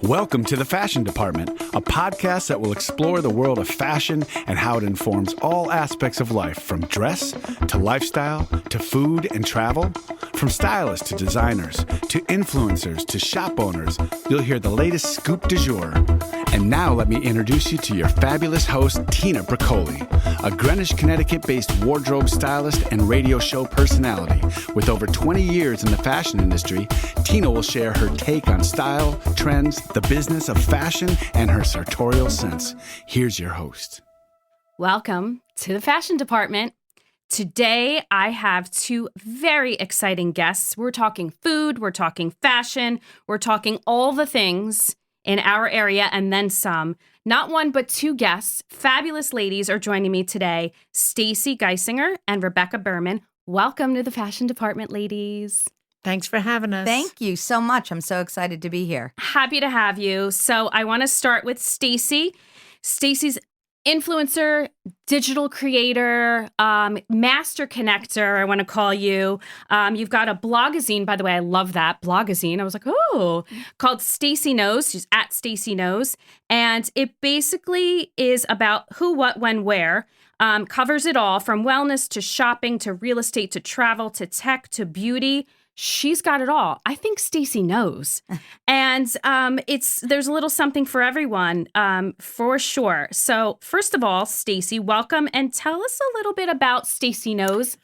Welcome to The Fashion Department, a podcast that will explore the world of fashion and how it informs all aspects of life, from dress to lifestyle to food and travel. From stylists to designers to influencers to shop owners, you'll hear the latest scoop du jour. And now let me introduce you to your fabulous host, Tina Bricoli, a Greenwich, Connecticut-based wardrobe stylist and radio show personality. With over 20 years in the fashion industry, Tina will share her take on style, trends, the business of fashion, and her sartorial sense. Here's your host. Welcome to the Fashion Department. Today, I have two very exciting guests. We're talking food, we're talking fashion, we're talking all the things in our area and then some. Not one, but two guests, fabulous ladies, are joining me today, Stacy Geisinger and Rebecca Berman. Welcome to the Fashion Department, ladies. Thanks for having us. Thank you so much. I'm so excited to be here. Happy to have you. So I want to start with Stacy. Stacy's influencer, digital creator, master connector, I want to call you. You've got a blogazine, by the way. I love that blogazine. I was like, oh, called Stacy Knows. She's at Stacy Knows. And it basically is about who, what, when, where. Covers it all from wellness to shopping to real estate to travel to tech to beauty. She's got it all. I think Stacy knows. And there's a little something for everyone, for sure. So first of all, Stacy, welcome, and tell us a little bit about Stacy Knows.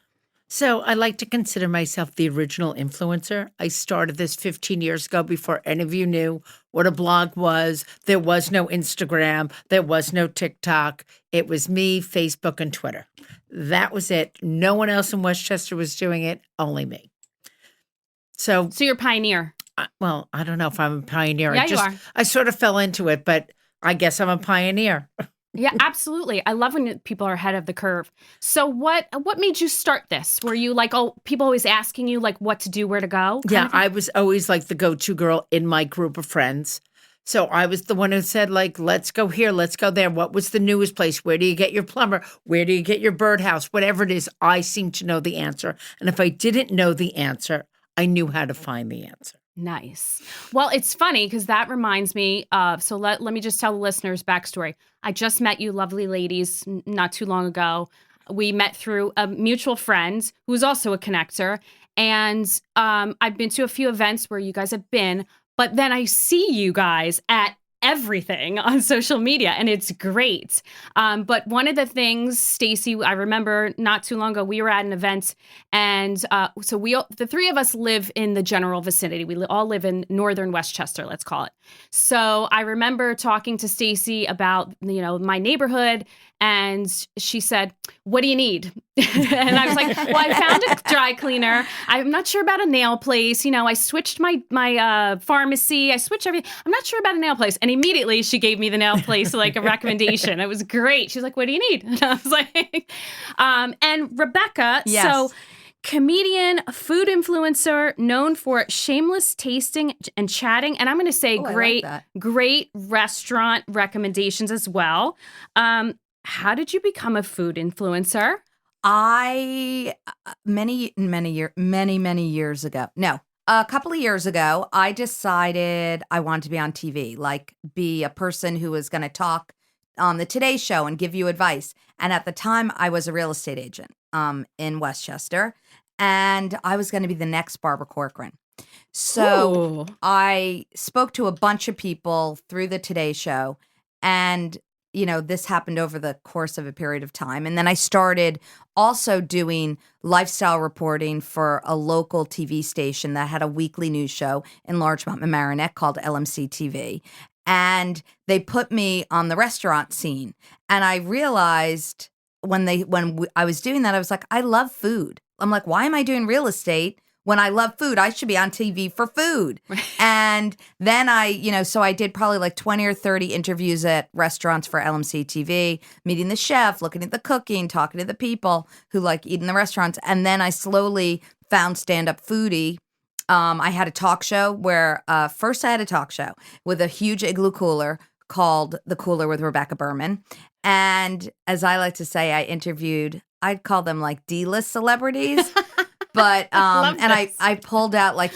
So I like to consider myself the original influencer. I started this 15 years ago before any of you knew what a blog was. There was no Instagram. There was no TikTok. It was me, Facebook, and Twitter. That was it. No one else in Westchester was doing it, only me. So you're a pioneer. Well, I don't know if I'm a pioneer. Yeah, you are. I sort of fell into it, but I guess I'm a pioneer. Yeah, absolutely. I love when people are ahead of the curve. So what made you start this? Were you like, people always asking you like what to do, where to go? Yeah, I was always like the go-to girl in my group of friends. So I was the one who said, like, let's go here, let's go there. What was the newest place? Where do you get your plumber? Where do you get your birdhouse? Whatever it is, I seem to know the answer. And if I didn't know the answer, I knew how to find the answer. Nice. Well, it's funny because that reminds me of, so let me just tell the listeners backstory. I just met you lovely ladies not too long ago. We met through a mutual friend who is also a connector. And I've been to a few events where you guys have been, but then I see you guys at everything on social media, and it's great. But one of the things, Stacy, I remember not too long ago, we were at an event, and so the three of us live in the general vicinity. We all live in northern Westchester, let's call it. So I remember talking to Stacy about, my neighborhood, and she said, "What do you need?" And I was like, "Well, I found a dry cleaner. I'm not sure about a nail place. I switched my pharmacy. I switched everything. I'm not sure about a nail place." And immediately she gave me the nail place, like a recommendation. It was great. She's like, "What do you need?" And I was like, and Rebecca, yes. So comedian, food influencer, known for shameless tasting and chatting. And I'm going to say great restaurant recommendations as well. How did you become a food influencer? Many years ago. No, a couple of years ago, I decided I wanted to be on TV, like be a person who was going to talk on the Today Show and give you advice. And at the time, I was a real estate agent in Westchester, and I was going to be the next Barbara Corcoran. So I spoke to a bunch of people through the Today Show, and this happened over the course of a period of time. And then I started also doing lifestyle reporting for a local TV station that had a weekly news show in Larchmont, Mamaroneck called LMC TV. And they put me on the restaurant scene. And I realized when I was doing that, I was like, I love food. I'm like, why am I doing real estate? When I love food, I should be on TV for food. And then so I did probably like 20 or 30 interviews at restaurants for LMC TV, meeting the chef, looking at the cooking, talking to the people who like eat in the restaurants. And then I slowly found Stand Up Foodie. I had a talk show where first I had a talk show with a huge igloo cooler called The Cooler with Rebecca Berman. And as I like to say, I'd call them like D-list celebrities. But I pulled out like,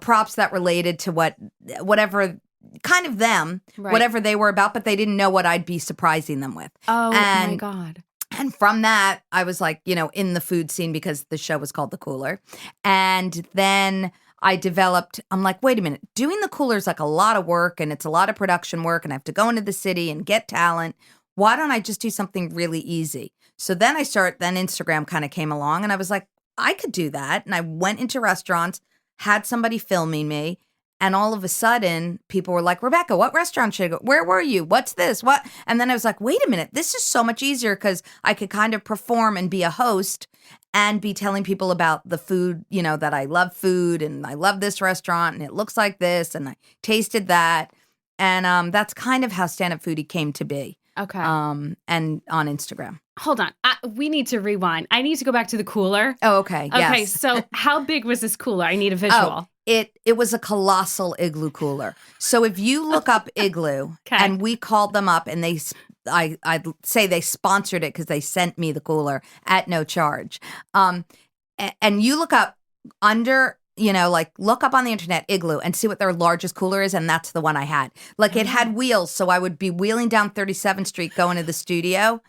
props that related to whatever kind of them, Right. whatever they were about, but they didn't know what I'd be surprising them with. Oh my And God. And from that, I was like, in the food scene because the show was called The Cooler. And then I'm like, wait a minute, doing The Cooler is like a lot of work and it's a lot of production work and I have to go into the city and get talent. Why don't I just do something really easy? So then then Instagram kind of came along and I was like, I could do that. And I went into restaurants, had somebody filming me. And all of a sudden, people were like, Rebecca, what restaurant should I go? Where were you? What's this? What? And then I was like, wait a minute, this is so much easier because I could kind of perform and be a host and be telling people about the food, that I love food and I love this restaurant and it looks like this and I tasted that. And that's kind of how Stand Up Foodie came to be. Okay. And on Instagram. Hold on. We need to rewind. I need to go back to the cooler. Oh, okay. Okay. Yes. So how big was this cooler? I need a visual. It was a colossal igloo cooler. So if you look up igloo, Okay. and we called them up, and I'd say they sponsored it because they sent me the cooler at no charge. And you look up look up on the internet igloo and see what their largest cooler is, and that's the one I had. Like it had wheels, so I would be wheeling down 37th Street going to the studio,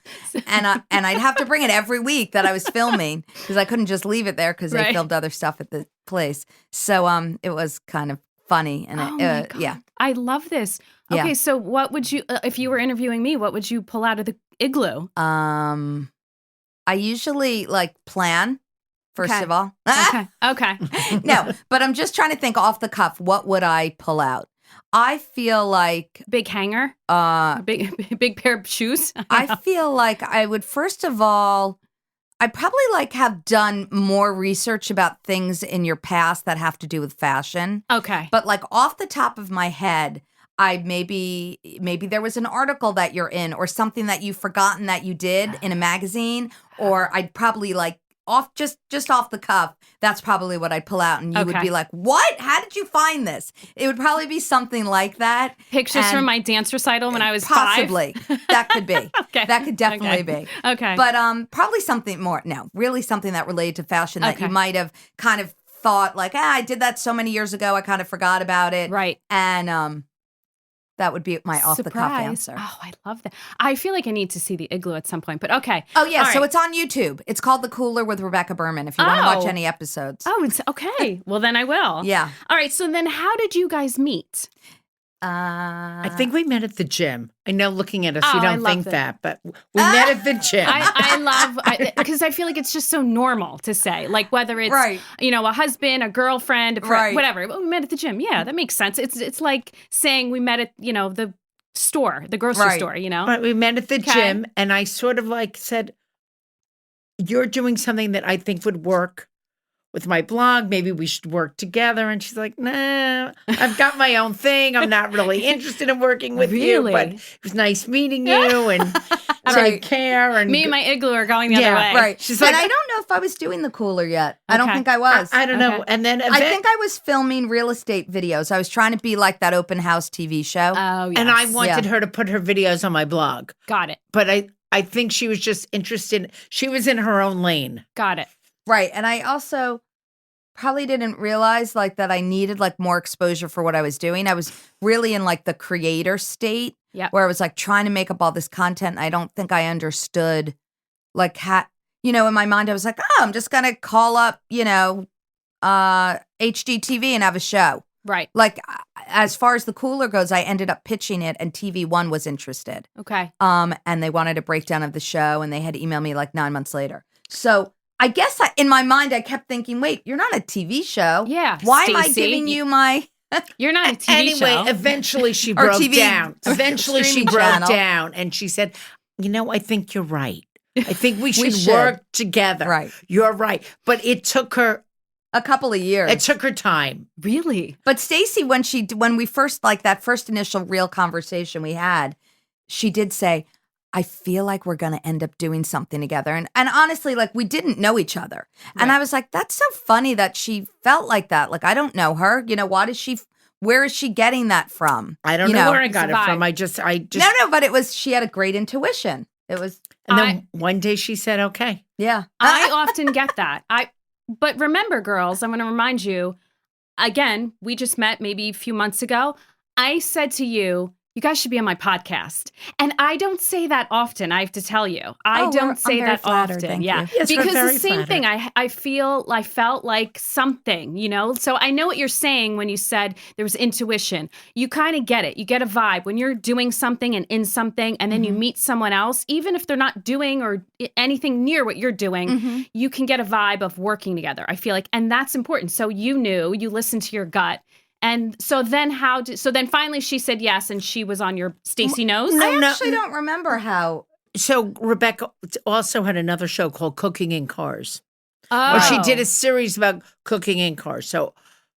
and I'd have to bring it every week that I was filming because I couldn't just leave it there because they Right. filmed other stuff at the place. So it was kind of funny, and Oh my God. yeah. I love this. Yeah. Okay. So what would you, if you were interviewing me, what would you pull out of the igloo? I usually plan. First Okay. of all, Okay. no, but I'm just trying to think off the cuff. What would I pull out? I feel like Big hanger? uh, Big pair of shoes? I feel like I would first of all, I probably have done more research about things in your past that have to do with fashion. Okay. But off the top of my head, I maybe there was an article that you're in or something that you've forgotten that you did in a magazine, or I'd probably off just off the cuff, that's probably what I'd pull out, and you would Okay. be like, "What? How did you find this?" It would probably be something like that. Pictures And from my dance recital when I was possibly 5? that could be. Okay. That could definitely Okay. be. Okay. But probably something more. No, really something that related to fashion that Okay. you might have kind of thought I did that so many years ago. I kind of forgot about it. Right. And that would be my off the cuff Surprise. answer. Oh, I love that. I feel like I need to see the igloo at some point, but okay. Oh yeah, All so right. it's on YouTube. It's called The Cooler with Rebecca Berman. If you want to watch Oh. any episodes. Oh, it's okay. Well, then I will. Yeah. All right. So then how did you guys meet? I think we met at the gym. I know looking at us, Oh, you I don't love think that. that, but we met at the gym. I love, because I feel like it's just so normal to say, whether it's, Right. a husband, a girlfriend, a friend, Right. whatever. Well, we met at the gym. Yeah, that makes sense. It's like saying we met at, the store, the grocery Right. store, But we met at the Okay. gym, and I sort of said, "You're doing something that I think would work with my blog. Maybe we should work together." And she's like, "Nah, I've got my own thing. I'm not really interested in working with you, but Really? it was nice meeting you, and Right. take care." And Me and my igloo are going the Yeah, other way. Right. She's and like- I don't know if I was doing The Cooler yet. I don't Okay. think I was. I don't know. Okay. And then I think I was filming real estate videos. I was trying to be like that open house TV show. Oh, yes. and I wanted Yeah. her to put her videos on my blog, Got it. but I think she was just interested. She was in her own lane. Got it. Right. And I also probably didn't realize that I needed more exposure for what I was doing. I was really in the creator state Yep. where I was trying to make up all this content. And I don't think I understood how, in my mind, I was like, oh, I'm just going to call up, HGTV and have a show. Right. As far as The Cooler goes, I ended up pitching it and TV1 was interested. Okay. And they wanted a breakdown of the show and they had emailed me 9 months later. So I guess in my mind, I kept thinking, wait, you're not a TV show. Yeah. Why am I Stacey, giving you my... You're not a TV Anyway, show. eventually she Or broke TV down. Eventually she streaming broke channel. down, and she said, I think you're right. I think we should, should. work together. Right. You're right. But it took her A couple of years. It took her time. Really? But Stacy, when we first, that first initial real conversation we had, she did say, I feel like we're going to end up doing something together. And honestly, we didn't know each other. And Right. I was like, that's so funny that she felt like that. I don't know her. Where is she getting that from? I don't know where I got it Survive. from. I just No, but she had a great intuition. It was, and then one day she said, okay. yeah. I often get that. But remember, girls, I'm going to remind you, again, we just met maybe a few months ago. I said to you, you guys should be on my podcast. And I don't say that often, I have to tell you. I don't say I'm very that flattered, often. thank Yeah. you. Yes, we're because very the same thing, flattered. I felt like something, So I know what you're saying when you said there was intuition. You kind of get it. You get a vibe when you're doing something and in something, and then you meet someone else, even if they're not doing or anything near what you're doing, you can get a vibe of working together. I feel like, and that's important. So you listened to your gut. And so then then finally she said yes, and she was on your Stacy Knows? No, I no. actually don't remember how. So Rebecca also had another show called Cooking in Cars. Oh. Or she did a series about cooking in cars. So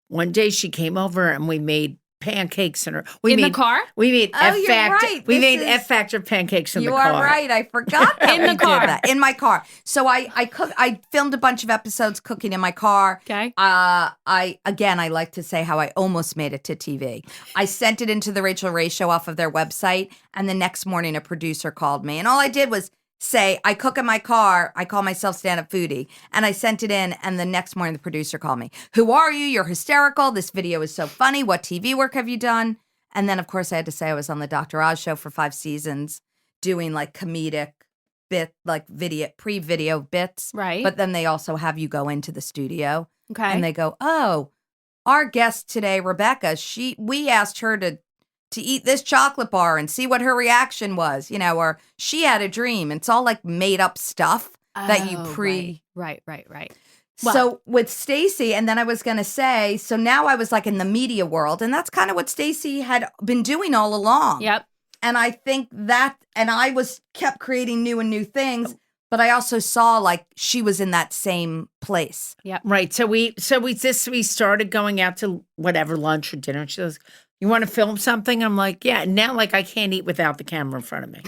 one day she came over and we made pancakes in her. the car? We made Oh, F you're Factor. right. We This made is- F Factor pancakes in the You car. are right. I forgot that In we the did car. that. In my car. So I filmed a bunch of episodes cooking in my car. Okay. I like to say how I almost made it to TV. I sent it into the Rachel Ray show off of their website, and the next morning a producer called me, and all I did was say, I cook in my car. I call myself stand-up foodie. And I sent it in, and the next morning the producer called me. Who are you? You're hysterical. This video is so funny. What TV work have you done? And then, of course, I had to say I was on the Dr. Oz show for 5 seasons doing like comedic pre-video bits. Right. But then they also have you go into the studio. Okay. And they go, oh, our guest today, Rebecca, we asked her to eat this chocolate bar and see what her reaction was, or she had a dream. It's all like made up stuff that you Right. So with Stacy, and then I was going to say, so now I was like in the media world, and that's kind of what Stacy had been doing all along. Yep. And I think that, and I kept creating new things, but I also saw like she was in that same place. Right. So we started going out to whatever, lunch or dinner. She goes, you want to film something? I'm like, yeah. Now, like, I can't eat without the camera in front of me.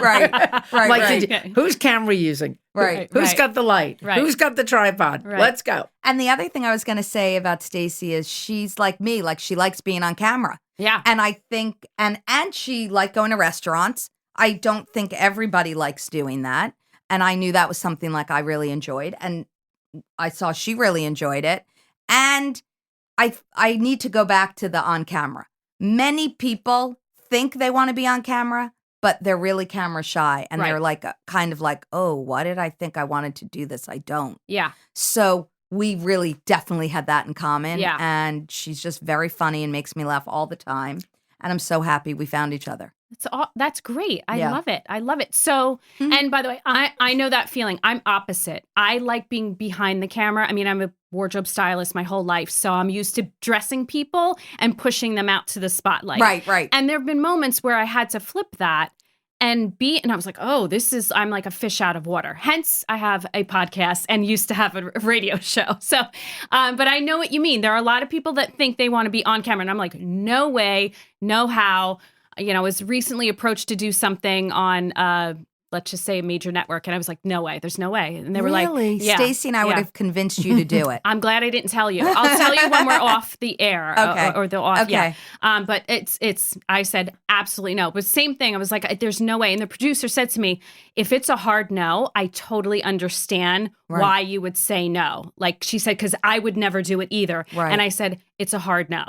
Right. Like, whose camera using? Right. Who's got the light? Right. Who's got the tripod? Right. Let's go. And the other thing I was going to say about Stacy is she's like me, like she likes being on camera. Yeah. And I think, and she liked going to restaurants. I don't think everybody likes doing that. And I knew that was something like I really enjoyed. And I saw she really enjoyed it. And I need to go back to the on camera. Many people think they want to be on camera, but they're really camera shy. And they're like, kind of like, oh, why did I think I wanted to do this? I don't. Yeah. So we really definitely had that in common. Yeah. And she's just very funny and makes me laugh all the time. And I'm so happy we found each other. That's great. I Yeah. love it. So, and by the way, I know that feeling. I'm opposite. I like being behind the camera. I mean, I'm a wardrobe stylist my whole life, so I'm used to dressing people and pushing them out to the spotlight. Right. And there have been moments where I had to flip that and I was like, oh, I'm like a fish out of water. Hence, I have a podcast and used to have a radio show. So, but I know what you mean. There are a lot of people that think they want to be on camera, and I'm like, no way, no how. I was recently approached to do something on, let's just say, a major network. And I was like, no way, there's no way. And they were like, yeah. Stacy and I would have convinced you to do it. I'm glad I didn't tell you. I'll tell you when we're off the air. Okay. Or the off. Okay. Yeah. But I said, absolutely no. But same thing. I was like, there's no way. And the producer said to me, if it's a hard no, I totally understand why you would say no. Like she said, because I would never do it either. Right. And I said, it's a hard no.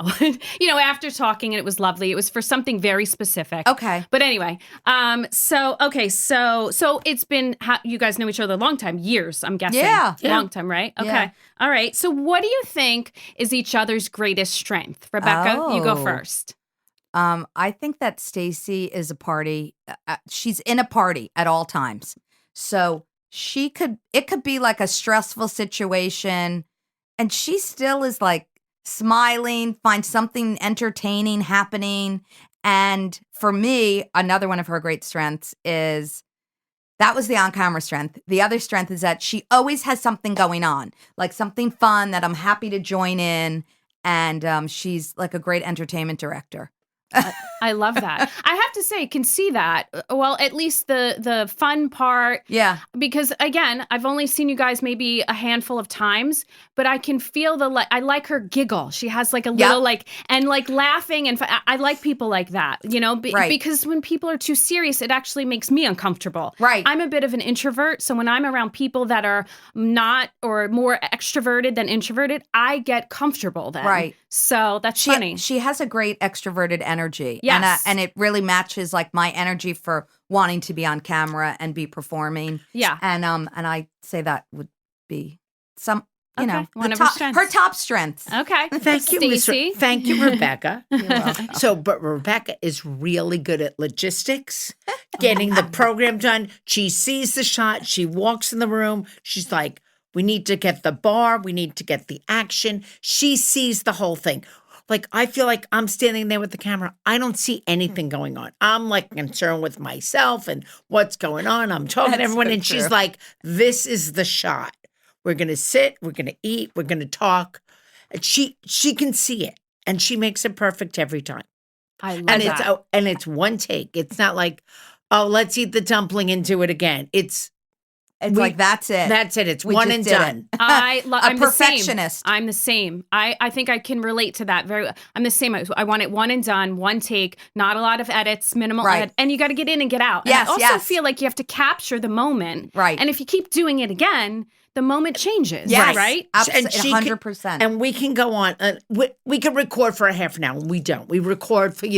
After talking, and it was lovely. It was for something very specific. Okay. But anyway, so it's been, you guys know each other a long time, years, I'm guessing. Yeah. Long time, right? Okay. Yeah. All right. So what do you think is each other's greatest strength? Rebecca, you go first. I think that Stacy is a party. She's in a party at all times. So it could be like a stressful situation, and she still is like smiling, find something entertaining happening. And for me, another one of her great strengths is that was the on-camera strength. The other strength is that she always has something going on, like something fun that I'm happy to join in. And she's like a great entertainment director. I love that. I have to say, can see that. Well, at least the fun part. Yeah. Because again, I've only seen you guys maybe a handful of times, but I can feel I like her giggle. She has like a little and like laughing, and I like people like that, Right. because when people are too serious, it actually makes me uncomfortable. Right. I'm a bit of an introvert, so when I'm around people that are not or more extroverted than introverted, I get comfortable then. Right. So that's funny. She has a great extroverted energy. Yes. And it really matches like my energy for wanting to be on camera and be performing. Yeah. And I say that would be some, one of her her strengths. Her top strengths. Okay. Thank you, Stacy. Thank you, Rebecca. But Rebecca is really good at logistics, getting the program done. She sees the shot. She walks in the room. She's like, we need to get the bar. We need to get the action. She sees the whole thing. Like, I feel like I'm standing there with the camera. I don't see anything going on. I'm like concerned with myself and what's going on. I'm talking to everyone, and she's like, this is the shot. We're going to sit, we're going to eat, we're going to talk. And she can see it, and she makes it perfect every time. I love that. And it's one take. It's not like, oh, let's eat the dumpling and do it again. It's like, that's it. That's it. It's We one just and did done. I'm perfectionist. I'm the same. I think I can relate to that very. I'm the same. I want it one and done, one take, not a lot of edits, minimal edit, and you got to get in and get out. Yes, and I also feel like you have to capture the moment. Right. And if you keep doing it again, the moment changes. Yes. Right? Absolutely, 100%. And we can go on. We can record for a half an hour. We don't. We record for,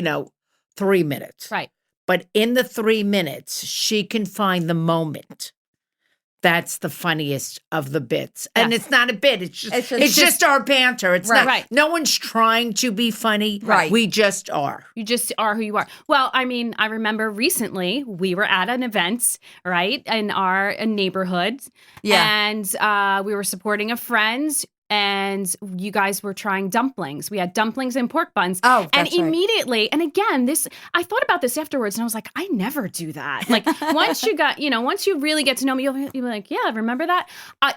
3 minutes. Right. But in the 3 minutes, she can find the moment. That's the funniest of the bits. And it's not a bit. It's just our banter. It's not. Right. No one's trying to be funny. Right. We just are. You just are who you are. Well, I mean, I remember recently we were at an event, right, in our neighborhood. Yeah. And we were supporting a friend. And you guys were trying dumplings. We had dumplings and pork buns. Oh, and that's right. immediately, and again, I thought about this afterwards, and I was like, I never do that. Like once you really get to know me, you'll be like, yeah, remember that?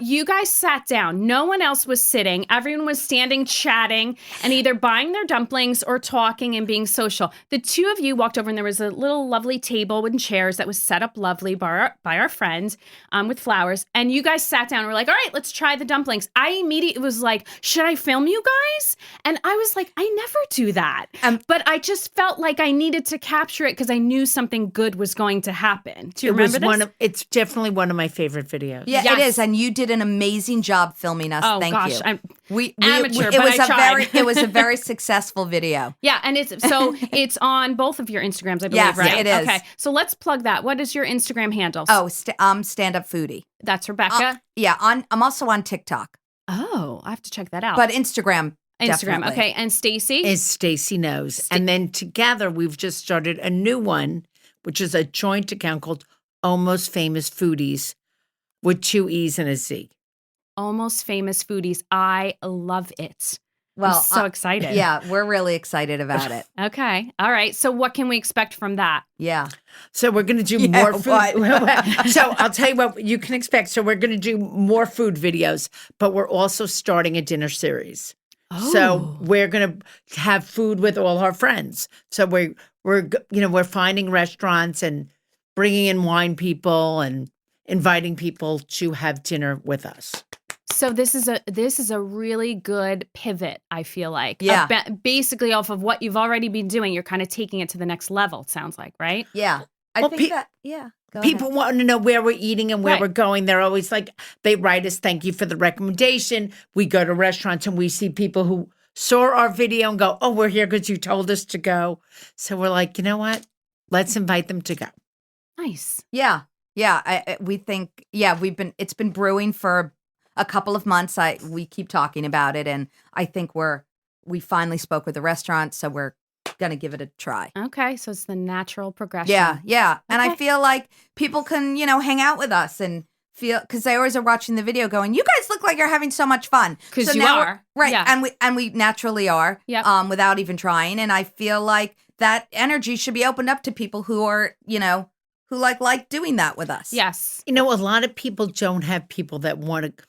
You guys sat down. No one else was sitting. Everyone was standing, chatting, and either buying their dumplings or talking and being social. The two of you walked over, and there was a little lovely table with chairs that was set up lovely by our friend with flowers. And you guys sat down and were like, all right, let's try the dumplings. I immediately was like, should I film you guys? And I was like, I never do that. But I just felt like I needed to capture it because I knew something good was going to happen. Do you remember this? It's definitely one of my favorite videos. Yeah, Yes. it is. And you did an amazing job filming us. Oh, Thank gosh, you. I'm it amateur, but was I tried. it was a very successful video. Yeah, and it's on both of your Instagrams, I believe, Yes, right? it is. Okay, so let's plug that. What is your Instagram handle? Oh, Stand Up Foodie. That's Rebecca. I'm also on TikTok, Oh, I have to check that out. but Instagram. Definitely. Okay, and Stacy? Is Stacy Knows. And then together we've just started a new one, which is a joint account called Almost Famous Foodies with 2 E's and a Z. Almost Famous Foodies. I love it. Well, I'm so excited. Yeah, we're really excited about it. Okay. All right. So what can we expect from that? Yeah. So we're going to do more food. So I'll tell you what you can expect. So we're going to do more food videos, but we're also starting a dinner series. Oh. So we're going to have food with all our friends. So we're finding restaurants and bringing in wine people and inviting people to have dinner with us. So this is a really good pivot, I feel like. Yeah. Basically off of what you've already been doing, you're kind of taking it to the next level, it sounds like, right? Yeah. I think that, yeah. Go People ahead. want to know where we're eating and where Right. we're going. They're always like, they write us, thank you for the recommendation. We go to restaurants and we see people who saw our video and go, oh, we're here because you told us to go. So we're like, you know what? Let's invite them to go. Nice. Yeah. Yeah. We think, it's been brewing for a couple of months. We keep talking about it, and I think we finally spoke with the restaurant, so we're going to give it a try. Okay. So it's the natural progression. Yeah. And I Okay. feel like people can, hang out with us and feel, because they always are watching the video going, you guys look like you're having so much fun. 'Cause So you now are. Right. Yeah. And we naturally are, Yep. without even trying. And I feel like that energy should be opened up to people who are, who like doing that with us. Yes. A lot of people don't have people that want to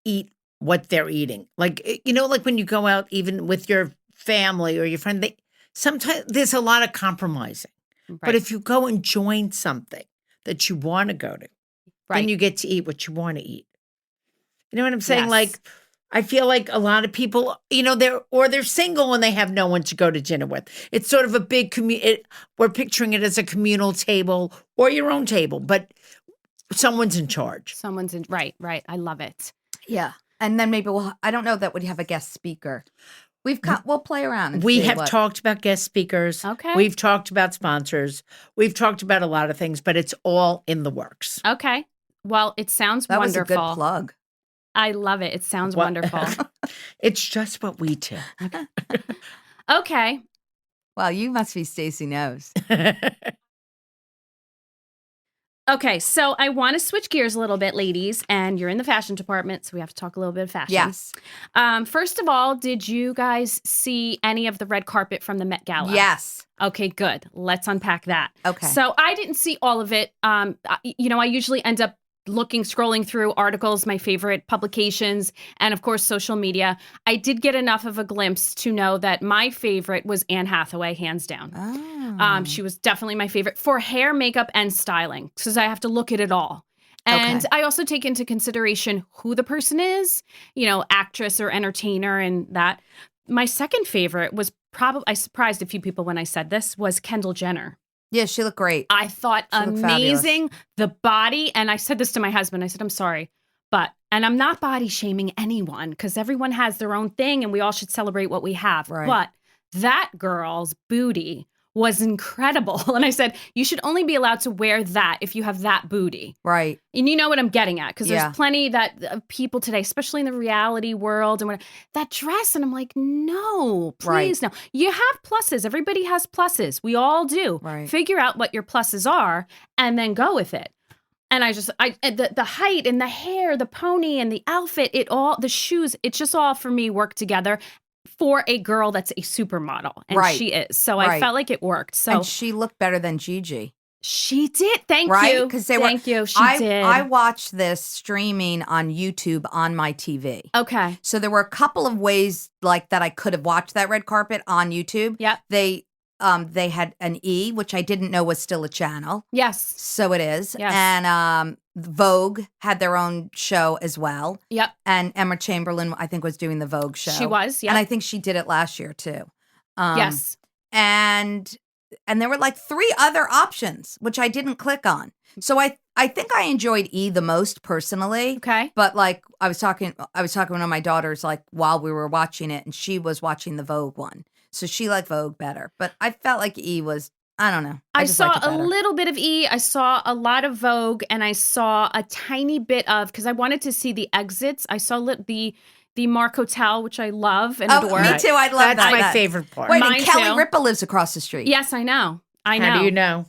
eat what they're eating. Like, like when you go out, even with your family or your friend, sometimes there's a lot of compromising. Right. But if you go and join something that you want to go to, then you get to eat what you want to eat. You know what I'm saying? Yes. Like, I feel like a lot of people, they're single and they have no one to go to dinner with. It's sort of a big we're picturing it as a communal table or your own table, but someone's in charge. Right. I love it. Yeah. And then maybe I don't know that would have a guest speaker. We'll play around. And We see have talked about guest speakers. Okay. We've talked about sponsors. We've talked about a lot of things, but it's all in the works. Okay. Well, it sounds that wonderful. was a good plug. I love it. It sounds wonderful. It's just what we do. Okay. Well, you must be Stacy Knows. Okay, so I want to switch gears a little bit, ladies, and you're in the fashion department, so we have to talk a little bit of fashion. Yes. First of all, did you guys see any of the red carpet from the Met Gala? Yes. Okay, good. Let's unpack that. Okay. So I didn't see all of it. I usually end up scrolling through articles, my favorite publications, and of course, social media. I did get enough of a glimpse to know that my favorite was Anne Hathaway, hands down. Oh. She was definitely my favorite for hair, makeup, and styling, because I have to look at it all. And Okay. I also take into consideration who the person is, actress or entertainer, and that. My second favorite was I surprised a few people when I said this, was Kendall Jenner. Yeah, she looked great. I thought She looked amazing. The body, and I said this to my husband. I said, I'm sorry, and I'm not body shaming anyone because everyone has their own thing and we all should celebrate what we have. Right. But that girl's booty was incredible. And I said, you should only be allowed to wear that if you have that booty. Right. And you know what I'm getting at, because Yeah. there's plenty of people today, especially in the reality world, and that dress, and I'm like, no, please, no. You have pluses. Everybody has pluses. We all do. Right. Figure out what your pluses are, and then go with it. And the height and the hair, the pony and the outfit, the shoes, it's just all for me work together for a girl that's a supermodel, and Right. she is. So I felt like it worked. So And she looked better than Gigi. she did. Thank Right? you. 'Cause Thank you. She did. I watched this streaming on YouTube on my TV. Okay. So there were a couple of ways like that I could have watched that red carpet on YouTube. Yep. They had an E, which I didn't know was still a channel. Yes. So it is. Yes. And Vogue had their own show as well. Yep. And Emma Chamberlain, I think, was doing the Vogue show. She was. Yeah. And I think she did it last year too. Yes. And there were like 3 other options, which I didn't click on. So I think I enjoyed E the most personally. Okay. But like I was talking with one of my daughters like while we were watching it, and she was watching the Vogue one. So she liked Vogue better. But I felt like E was, I don't know. I just saw liked it a better. little bit of E. I saw a lot of Vogue, and I saw a tiny bit of, because I wanted to see the exits. I saw the Mark Hotel, which I love and adore. Me too. I love that. That's my favorite part. Wait, Mine and Kelly too. Ripa lives across the street. Yes, I know. I know. How do you know?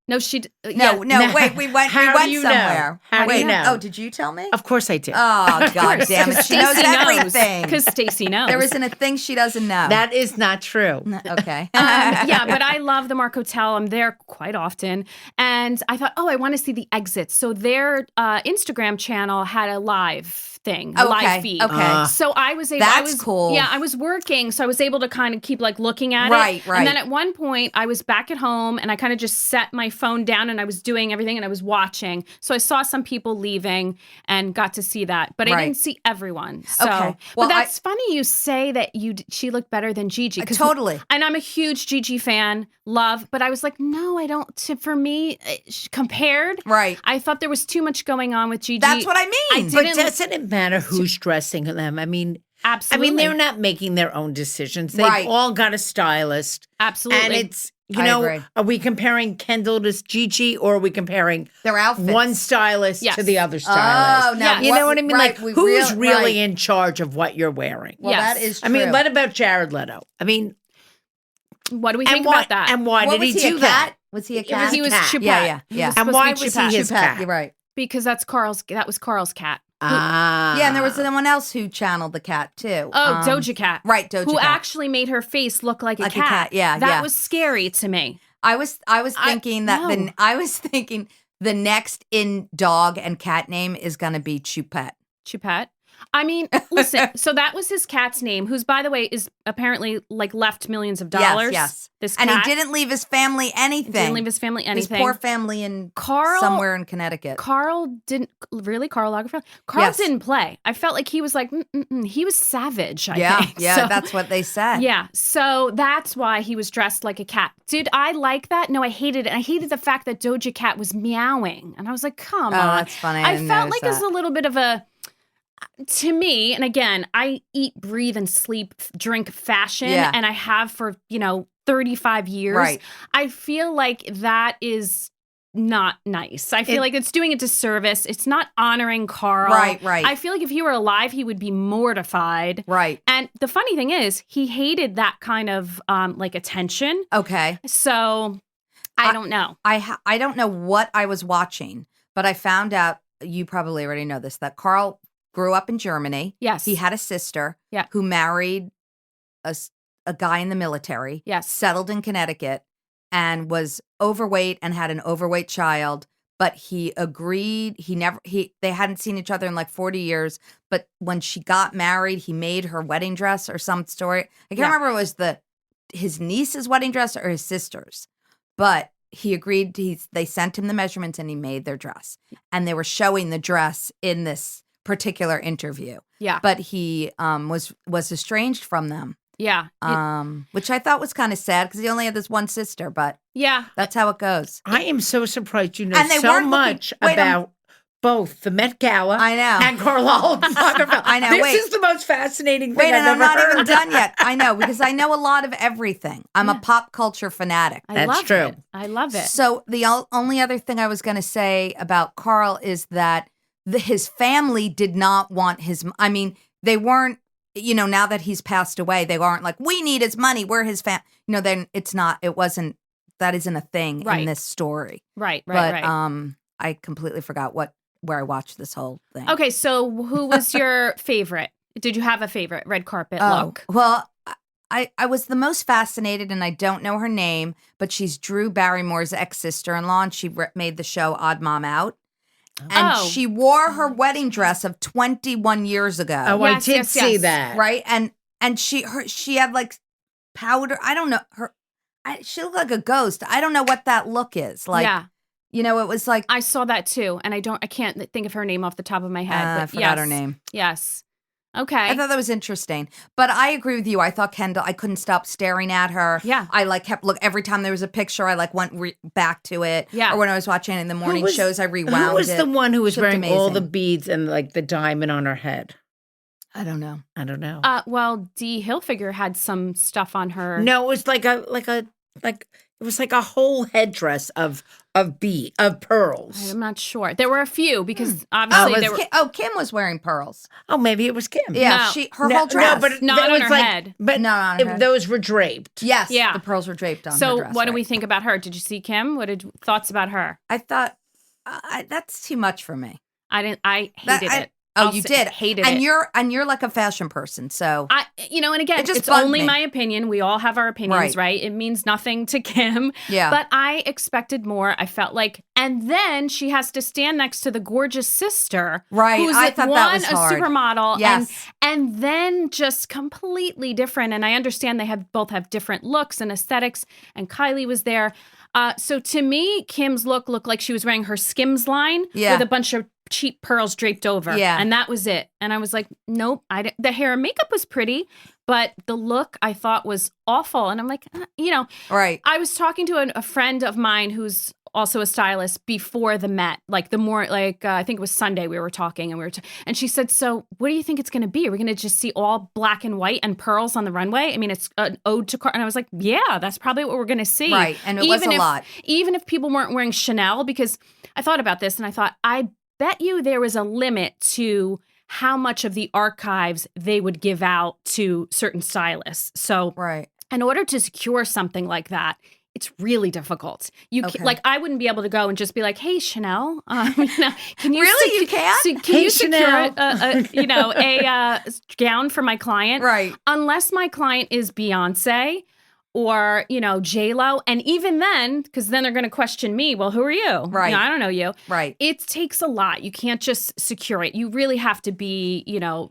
No, she. No, wait, we went How do you know? somewhere. How do wait, you know? Oh, did you tell me? Of course I did. Oh, God damn it. She knows everything. Because Stacy knows. There isn't a thing she doesn't know. That is not true. Okay. Yeah, but I love the Mark Hotel. I'm there quite often. And I thought, I want to see the exits. So their Instagram channel had a live thing, a live feed. Okay. So I was able. That's cool. Yeah, I was working, so I was able to kind of keep like looking at it. Right. And then at one point, I was back at home, and I kind of just set my phone down, and I was doing everything, and I was watching. So I saw some people leaving, and got to see that, but I didn't see everyone. So, Okay. Well, but that's funny you say that she looked better than Gigi. Totally. And I'm a huge Gigi fan, but I was like, no, I don't. For me, compared, Right. I thought there was too much going on with Gigi. That's what I mean. But doesn't it matter who's dressing them? I mean, Absolutely. they're not making their own decisions. They've Right. all got a stylist. Absolutely. And it's, I agree. are we comparing Kendall to Gigi, or are we comparing Their outfits. one stylist Yes. to the other stylist? Oh, now Yeah. You know what I mean? right, Like, we who's real- really right. in charge of what you're wearing? Well, Yes. that is true. I mean, what about Jared Leto? I mean, what do we and think why, about that? and why What did was he do a that? cat? Was he a cat? He was cat. Choupette. Yeah. He was And supposed why to be was Choupette. he his Choupette, cat? You're right. Because that was Carl's cat. Ah. Yeah, and there was someone else who channeled the cat too. Oh, Doja Cat. Right, Doja Who Cat. actually made her face look like a Like a cat. cat, yeah, That yeah. was scary to me. I was thinking the next in dog and cat name is going to be Choupette. Choupette. I mean, listen, so that was his cat's name, who's, by the way, is apparently like left millions of dollars. Yes. This And cat he didn't leave his family anything. didn't leave his family anything. His poor family in Carl, somewhere in Connecticut. Carl didn't, really? Carl Lagerfeld? Carl Yes. didn't play. I felt like he was like, he was savage, I think. Yeah, So- that's what they said. Yeah, so that's why he was dressed like a cat. Did I like that? No, I hated it. I hated the fact that Doja Cat was meowing. And I was like, come Oh, on. that's funny. I didn't felt notice like it was that. a little bit of a, to me, and again, I eat, breathe, and sleep, drink fashion, Yeah. and I have for, 35 years. Right. I feel like that is not nice. I feel like it's doing a disservice. It's not honoring Carl. Right. I feel like if he were alive, he would be mortified. Right. And the funny thing is, he hated that kind of like attention. Okay. So I don't know. I don't know what I was watching, but I found out, you probably already know this, that Carl grew up in Germany. Yes. He had a sister Yeah. who married a guy in the military. Yes. Settled in Connecticut and was overweight and had an overweight child. But he agreed. They hadn't seen each other in like 40 years. But when she got married, he made her wedding dress or some story. I can't remember if it was his niece's wedding dress or his sister's. But he agreed. They sent him the measurements and he made their dress. And they were showing the dress in this particular interview. Yeah. But he was estranged from them. Yeah. Which I thought was kind of sad because he only had this one sister, but Yeah. that's how it goes. I am so surprised you know And they so weren't much looking- wait, about both the Met Gala I know. and Karl Lagerfeld. I know, This wait. is the most fascinating thing Wait, I've and I'm ever not heard. even done yet. I know, because I know a lot of everything. I'm a pop culture fanatic. I That's love true. it. I love it. So the only other thing I was going to say about Carl is that his family did not want I mean, they weren't, now that he's passed away, they aren't like, we need his money. We're his then that isn't a thing in Right. this story. Right. But I completely forgot where I watched this whole thing. Okay, so who was your favorite? Did you have a favorite red carpet look? Well, I was the most fascinated, and I don't know her name, but she's Drew Barrymore's ex-sister-in-law, and she made the show Odd Mom Out. And Oh. she wore her wedding dress of 21 years ago. Oh, I Yes, did yes, see yes. that. Right? And she had like powder. I don't know. She looked like a ghost. I don't know what that look is. Like, Yeah. it was like, I saw that too, and I can't think of her name off the top of my head. I But forgot yes. her name. Yes. Okay. I thought that was interesting. But I agree with you. I thought Kendall, I couldn't stop staring at her. Yeah. I kept every time there was a picture, I went back to it. Yeah. Or when I was watching it in the morning was- shows, I rewound Who was it. the one who was She looked wearing all the amazing. beads and like the diamond on her head? I don't know. I don't know. Well, Dee Hilfiger had some stuff on her. No, it was like it was like a whole headdress of pearls. I'm not sure. There were a few because obviously there were. Kim was wearing pearls. Oh, maybe it was Kim. Yeah, No. her whole dress. No, but Not it on was her like, head. But No, on her head. those were draped. Yes, Yeah. the pearls were draped on her So dress. what do we right. think about her? Did you see Kim? What did thoughts about her? I thought that's too much for me. I hated it. Oh, I'll you say- did. hated and it. You're like a fashion person, so And again, It just it's bugged only me. my opinion. We all have our opinions, right? It means nothing to Kim. yeah. But I expected more. I felt like, and then she has to stand next to the gorgeous sister, Right. Who's I thought that was a hard. supermodel, Yes. and then just completely different. And I understand they both have different looks and aesthetics. And Kylie was there. So to me, Kim's looked like she was wearing her Skims line with a bunch of cheap pearls draped over. Yeah. And that was it. And I was like, nope. The hair and makeup was pretty, but the look I thought was awful. And I'm like, right. I was talking to a friend of mine who's also a stylist before the Met, I think it was Sunday we were talking, and she said, so what do you think it's going to be? Are we going to just see all black and white and pearls on the runway? I mean, it's an ode to and I was like, yeah, that's probably what we're going to see. Right. And it was a lot. Even if people weren't wearing Chanel, because I thought about this and I thought, I bet you there was a limit to how much of the archives they would give out to certain stylists. So Right. in order to secure something like that, it's really difficult. I wouldn't be able to go and just be like, "Hey, Chanel, can you Really? You can't? Can Hey, you secure Chanel. a gown for my client?" Right. Unless my client is Beyonce or, J-Lo. And even then, because then they're going to question me, well, who are you? Right. I don't know you. Right. It takes a lot. You can't just secure it. You really have to be,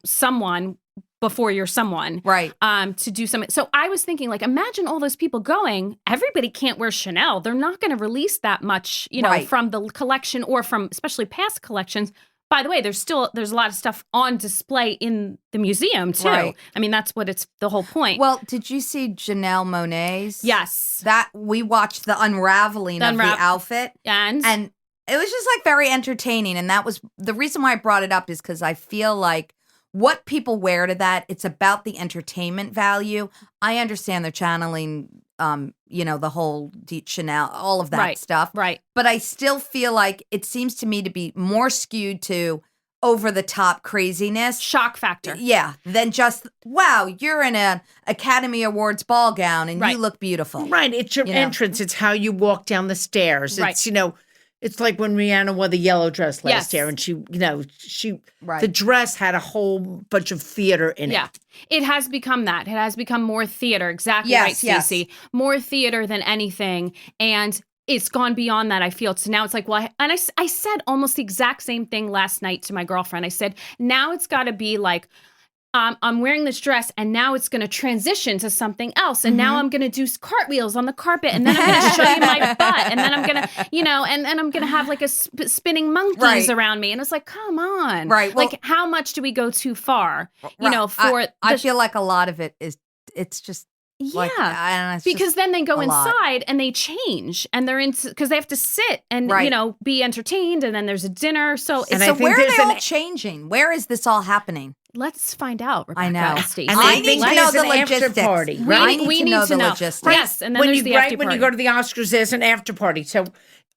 someone before you're someone. Right. To do something. So I was thinking, like, imagine all those people going, everybody can't wear Chanel. They're not going to release that much, Right. from the collection or from especially past collections. By the way, there's a lot of stuff on display in the museum too. Right. I mean, that's what it's the whole point. Well, did you see Janelle Monáe's? Yes. That we watched the unraveling of the outfit. And it was just like very entertaining. And that was the reason why I brought it up, is because I feel like what people wear to that, it's about the entertainment value. I understand they're channeling the whole Chanel, all of that stuff. Right. But I still feel like it seems to me to be more skewed to over the top craziness. Shock factor. Yeah. Than just, wow, you're in an Academy Awards ball gown and you look beautiful. Right. It's your entrance. It's how you walk down the stairs. Right. It's, it's like when Rihanna wore the yellow dress last year, and she the dress had a whole bunch of theater in it. Yeah. It has become that. It has become more theater. Exactly Yes, right, Stacey. yes. More theater than anything. And it's gone beyond that, I feel. So now it's like, well, I said almost the exact same thing last night to my girlfriend. I said, now it's got to be like, I'm wearing this dress, and now it's going to transition to something else. And now I'm going to do cartwheels on the carpet, and then I'm going to show you my butt, and then I'm going to, and I'm going to have like a spinning monkeys around me. And it's like, come on. Right. Well, like, how much do we go too far? I feel like a lot of it is, it's just, like, because then they go inside and they change, and they're into, because they have to sit and be entertained, and then there's a dinner. So where are they all changing? Where is this all happening? Let's find out, Rebecca. I know. Stacey. And I need to know the logistics. Party, We right? need to know. Logistics. Yes, and then there's the after when party. you go to the Oscars, there's an after party. So,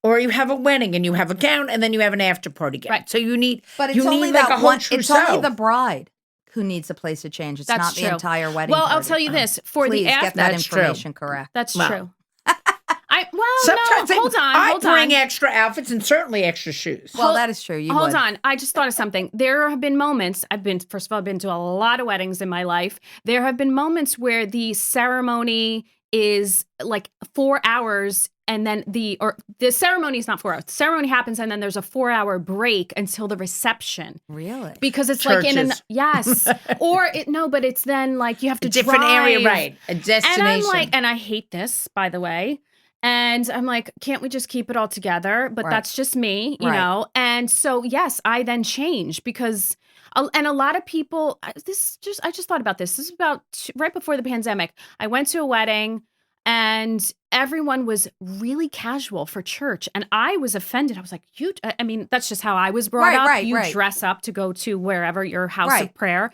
or you have a wedding and you have a gown, and then you have an after party gown. Right. So you need, but it's only like that a whole one. It's only the bride who needs a place to change. It's not the entire wedding. Well, party. I'll tell you this: for Please the after, get that information correct. That's Well. true. Sometimes hold on. I bring extra outfits and certainly extra shoes. Well, that is true. Hold on. I just thought of something. There have been moments, first of all, I've been to a lot of weddings in my life. There have been moments where the ceremony is like 4 hours, and then the ceremony is not 4 hours. The ceremony happens, and then there's a 4-hour break until the reception. Really? Because it's Churches. like yes. But it's then like you have to different drive. area, right? A destination. And I'm like, and I hate this, by the way. And I'm like, can't we just keep it all together? But that's just me, you know? And so, yes, I then change because, and a lot of people, I just thought about this. This is about right before the pandemic. I went to a wedding, and everyone was really casual for church. And I was offended. I was like, that's just how I was brought up. You dress up to go to wherever your house of prayer.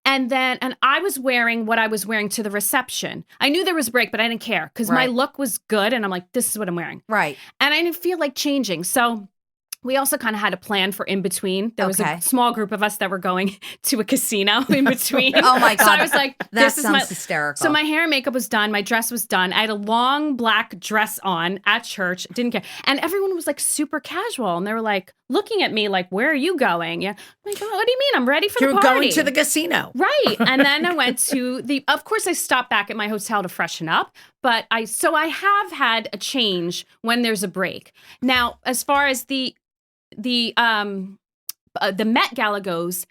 And I was wearing what I was wearing to the reception. I knew there was a break, but I didn't care because my look was good. And I'm like, this is what I'm wearing. Right. And I didn't feel like changing. So we also kind of had a plan for in between. There was a small group of us that were going to a casino in between. Oh my God. So I was like, this sounds hysterical. So my hair and makeup was done. My dress was done. I had a long black dress on at church. Didn't care. And everyone was like super casual. And they were like looking at me like, where are you going? Yeah. I'm like, what do you mean? I'm ready for the party. You're going to the casino. Right. And then I went to of course I stopped back at my hotel to freshen up. But I have had a change when there's a break. Now, as far as the Met Gala goes,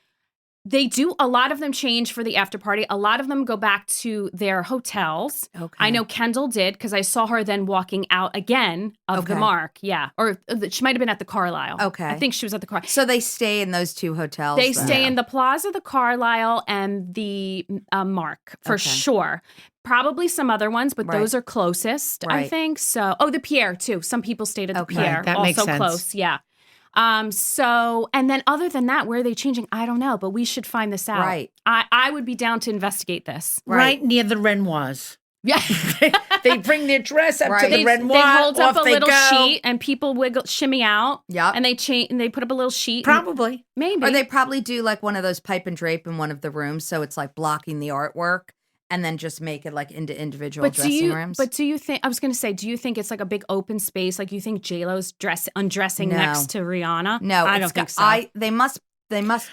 a lot of them change for the after party. A lot of them go back to their hotels. Okay. I know Kendall did because I saw her then walking out again of the Mark. Yeah. Or she might have been at the Carlisle. Okay. I think she was at the Carlisle. So they stay in those two hotels? They stay in the Plaza, the Carlisle, and the Mark for sure. Probably some other ones, but those are closest, I think. So, the Pierre too. Some people stayed at the Pierre. That also makes sense. Close. Yeah. And then other than that, where are they changing? I don't know, but we should find this out. Right. I would be down to investigate this. Right near the Renoirs. Yeah. They bring their dress up to the Renoir. They hold up a little go. sheet and people shimmy out. Yeah. And they put up a little sheet. Probably. Maybe. Or they probably do like one of those pipe and drape in one of the rooms. So it's like blocking the artwork. And then just make it like into individual dressing rooms. But do you think, I was going to say, do you think it's like a big open space? Like you think J-Lo's undressing next to Rihanna? No, I don't think so. They must They must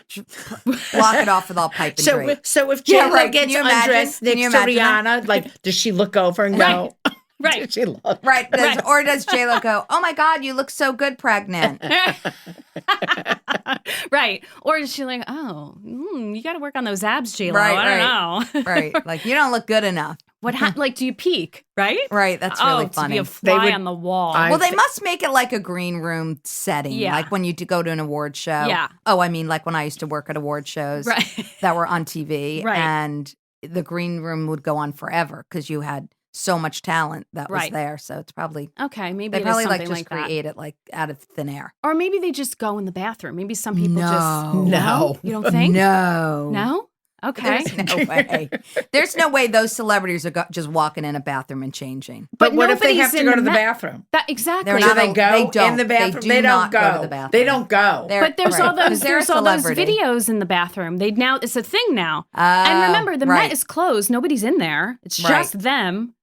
block it off with all pipe and drape. So if Yeah, J-Lo right. Can gets you imagine? undressed Can you next to imagine that? Rihanna, like, does she look over and go, Right. does she look? Right. Or does J-Lo go, oh my God, you look so good pregnant? Right. Or is she like, oh, you got to work on those abs, J-Lo. Right, I don't know. Right. Like, you don't look good enough. Like, do you peek? Right? Right. That's really to funny. be a fly on the wall. Well, they must make it like a green room setting, Yeah. like when you go to an award show. Yeah. Oh, I mean, like when I used to work at award shows that were on TV, Right. and the green room would go on forever because you had so much talent that was there. So it's probably Okay, maybe they it is probably something like just that. create it like out of thin air. Or maybe they just go in the bathroom. Maybe some people No. You don't think? No. No? Okay. There's no way. There's no way those celebrities are just walking in a bathroom and changing. But what if they nobody's have to in go the to the ma- bathroom? Exactly. They're Do not they go they don't. in the bathroom? They do don't not go to the bathroom. They don't go. But there's all those They're a there's all those celebrity. videos in the bathroom. It's a thing now. And remember, the Met is closed. Nobody's in there. It's just them.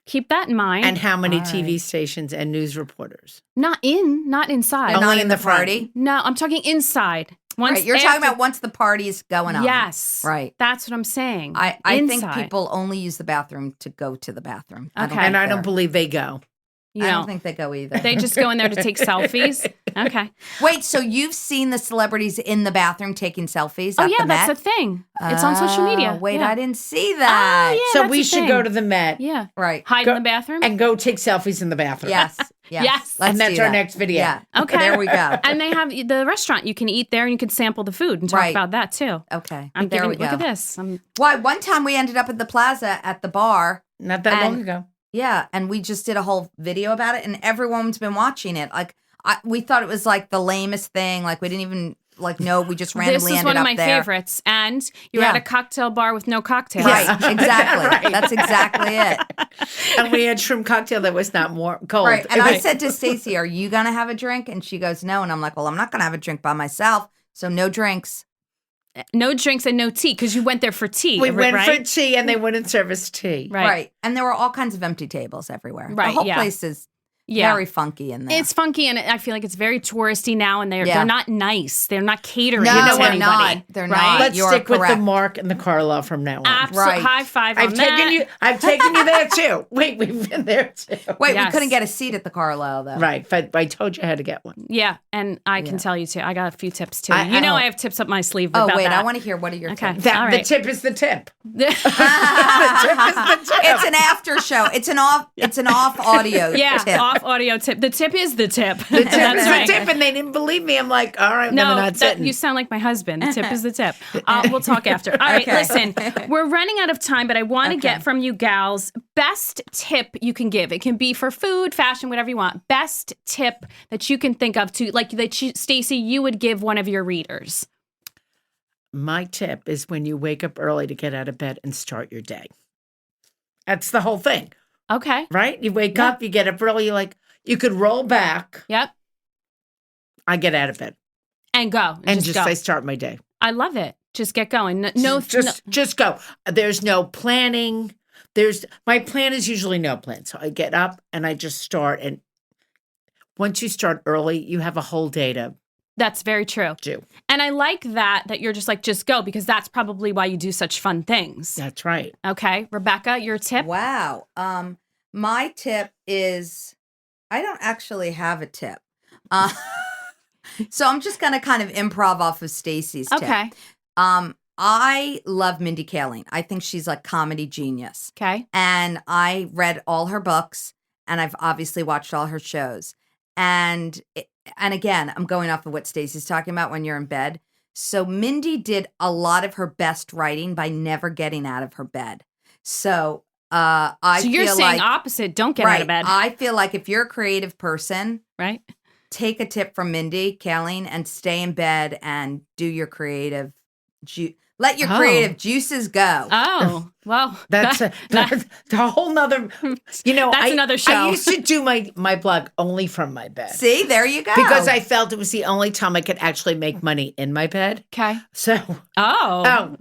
Keep that in mind. And how many TV stations and news reporters? Not inside. They're not Only in in the the front. party. No, I'm talking inside. Once Right. You're talking about once the party is going on. Yes. Right. That's what I'm saying. I think Inside. people only use the bathroom to go to the bathroom. Okay. And I don't believe they go. You I know, don't think they go either. they just go in there to take selfies. Okay. Wait, so you've seen the celebrities in the bathroom taking selfies? Oh at yeah, the that's Met? a thing. It's on social media. Wait, Yeah. I didn't see that. Oh, yeah, So that's we a should thing. go to the Met. Yeah. Right. Hide in the bathroom. And go take selfies in the bathroom. Yes. Yes. Let's And that's do our that. next video. Yeah. Okay. There we go. And they have the restaurant. You can eat there and you can sample the food and talk Right. about that too. Okay. I'm there giving, we go. Look at this. Why? One time we ended up at the plaza at the bar. Not that long ago. Yeah, and we just did a whole video about it, and everyone's been watching it. Like, we thought it was like the lamest thing. Like, we didn't even know. We just randomly This is ended one of up my there. favorites. And you're at a cocktail bar with no cocktails. Right, exactly. Right. That's exactly it. And we had shrimp cocktail that was not more cold. Right. And It I was- said to Stacy, "Are you gonna have a drink?" And she goes, "No." And I'm like, "Well, I'm not gonna have a drink by myself, so no drinks." No drinks and no tea because you went there for tea. we went right? for tea and they wouldn't serve us tea. Right. And there were all kinds of empty tables everywhere. Right, The whole yeah. place is Yeah. very funky in there. It's funky and I feel like it's very touristy now and they're Yeah. not nice. They're not catering No, to they're anybody. not. They're right? not. Let's You're stick with the correct. Mark and the Carla from now on. Absolutely. Right. High five on I've taken that. I've taken you there too. Wait, we've been there too. Wait, Yes. we couldn't get a seat at the Carlisle though. Right, but I told you how to get one. Yeah, and I can Yeah. tell you too. I got a few tips too. I I have tips up my sleeve Oh about wait, that. I want to hear. What are your Okay. tips? That All the right. tip is the tip. It's an after show. It's an off audio Yeah, tip. off audio tip. The tip is the tip. The tip That's is right. the tip, and they didn't believe me. I'm like, all right, then we're No, not sitting. you sound like my husband. The tip is the tip. We'll talk after. All right, Okay. listen, we're running out of time, but I want to get from you gals best tip you can give. It can be for food, fashion, whatever you want. Best tip that you can think of to, like that, Stacy, you would give one of your readers. My tip is when you wake up early to get out of bed and start your day. That's the whole thing, Okay. right? You wake up, you get up early, you're like, you could roll back. Yep. I get out of bed And go. and just just go. I start my day. I love it. Just get going. No, Just go. There's no planning. My plan is usually no plan. So I get up and I just start. And once you start early, you have a whole day to that's very true. do. And I like that you're just like, just go, because that's probably why you do such fun things. That's right. Okay. Rebecca, your tip? Wow. My tip is I don't actually have a tip. So I'm just gonna kind of improv off of Stacy's tip. Okay. I love Mindy Kaling. I think she's a comedy genius. Okay. And I read all her books, and I've obviously watched all her shows. And again, I'm going off of what Stacy's talking about when you're in bed. So Mindy did a lot of her best writing by never getting out of her bed. So I So you're feel saying like, opposite. Don't get out of bed. I feel like if you're a creative person, right? take a tip from Mindy Kaling and stay in bed and do your creative let your creative juices go. Oh. Well, That's a whole nother, That's another show. I used to do my blog only from my bed. See, there you go. Because I felt it was the only time I could actually make money in my bed. okay. So, Oh.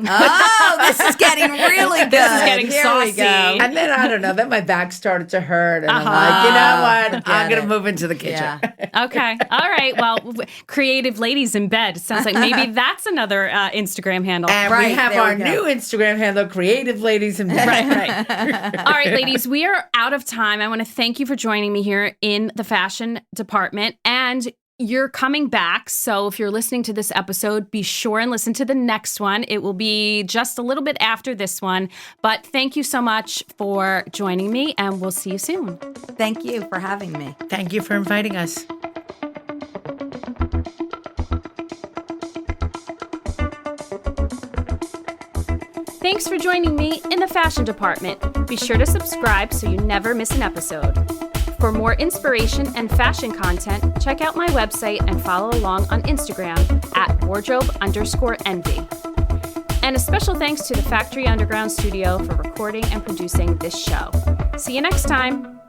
This is getting really good. This is getting Here we saucy. go. and then I don't know, then my back started to hurt. And I'm like, you know what? I'm Get going to it. move into the kitchen. Yeah. Okay. All right. Well, creative ladies in bed. Sounds like maybe that's another Instagram handle. And we Right, have there we our go. new Instagram handle, Creative Ladies in Bed. Right. All right, ladies, we are out of time. I want to thank you for joining me here in the fashion department. And you're coming back. So if you're listening to this episode, be sure and listen to the next one. It will be just a little bit after this one. But thank you so much for joining me, and we'll see you soon. Thank you for having me. Thank you for inviting us. Thanks for joining me in the fashion department. Be sure to subscribe so you never miss an episode. For more inspiration and fashion content, check out my website and follow along on Instagram at wardrobe_envy. And a special thanks to the Factory Underground Studio for recording and producing this show. See you next time.